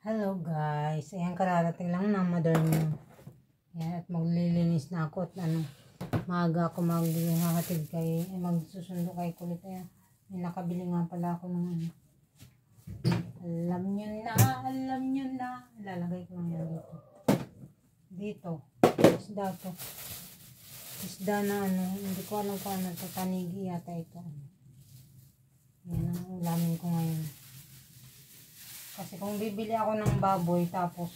Hello guys, ayan kararating lang ng mother niyo. Ayan, at maglilinis na ako at maaga ako maghahatid magsusundo kay kulit. Ayan, may nakabili nga pala ako ng alam nyo na, lalagay ko lang yan dito, isda to, isda na hindi ko alam kung to, tanigi yata ito. Yan ang ulamin ko ngayon. Kasi kung bibili ako ng baboy tapos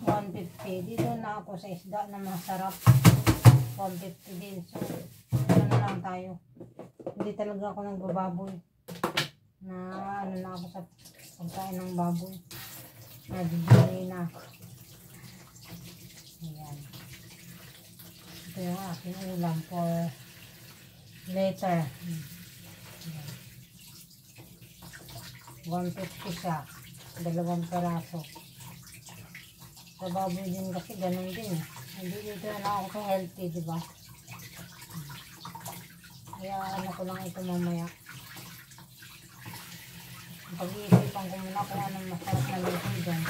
150, dito na ako sa isda na masarap 150 din. So ano lang tayo, hindi talaga ako nagbababoy na na ako sa pagkain ng baboy, nabibili na ako. Ayan, ito yung aking ulam for later. 150 siya, 2 peraso. Sa baboy din kasi ganun din. Hindi dito na ako healthy, diba? Kaya ko lang ito mamaya. Pag-iisipan ko muna kung anong masarap na luto dyan.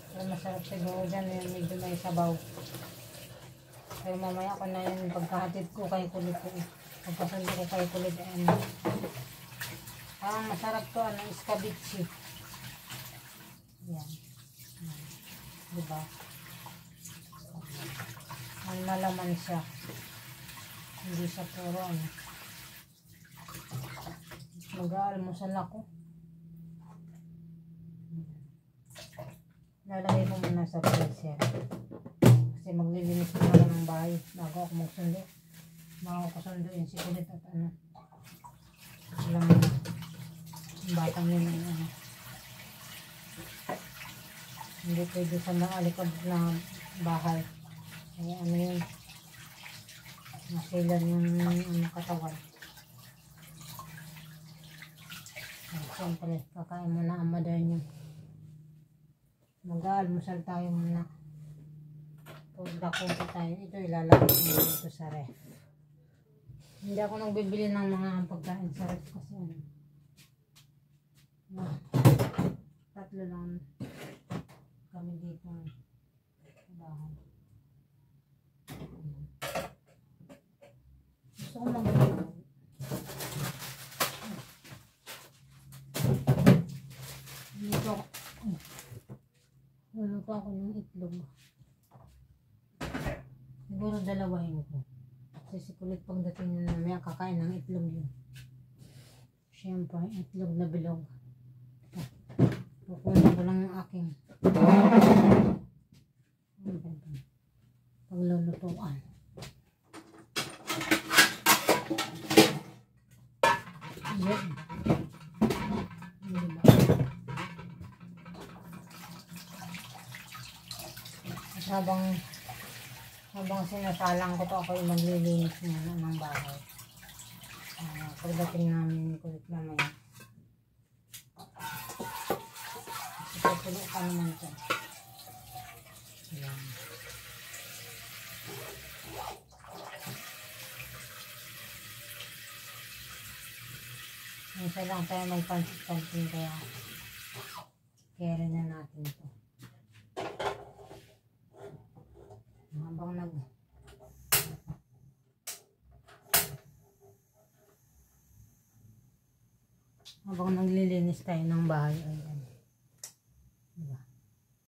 Pero masarap siguro dyan yung medyo may sabaw. Pero mamaya ko na yung pagkahatid ko kay kulit ko. Pagkasundo ko kay kulit. Masarap to, iskabitsi. Yan. Diba? Ang malaman siya. Hindi siya puro mag-aalmusal ako. Lalagay ko muna sa freezer. Kasi maglilinis ko naman ng bahay bago ako magsundo. Bago ko sunduin si kulit at alam mo yung batang yun hindi pwede sa maalikod na bahay. Kaya yun, masilan yung katawan. Siyempre kakain muna ang mother nyo. Mag-aalmusal tayo muna. Pagdako pa tayo, ito ilalagay ko dito sa ref. Hindi ako nagbibili ng mga pagkain sa ref kasi tatlo lang kami dito sa bahay. Gusto ko mag-iwan. Dito luluto ako ng itlog. Siguro dalawahin ko. Kasi si kulit pagdating na may kakain ng itlog yun. Siyempre, itlog na bilog. Kukunin ko lang yung aking paglulutuan. Yan. Habang sinasalang ko to, ako yung maglilinis muna ng bahay. Pagdating namin kulit mamaya. Ipapulok ka naman ito. Ayan. Minsan lang tayo may pansit-pansin kaya carry na natin ito. Habang naglilinis tayo ng bahay, ayan. Diba?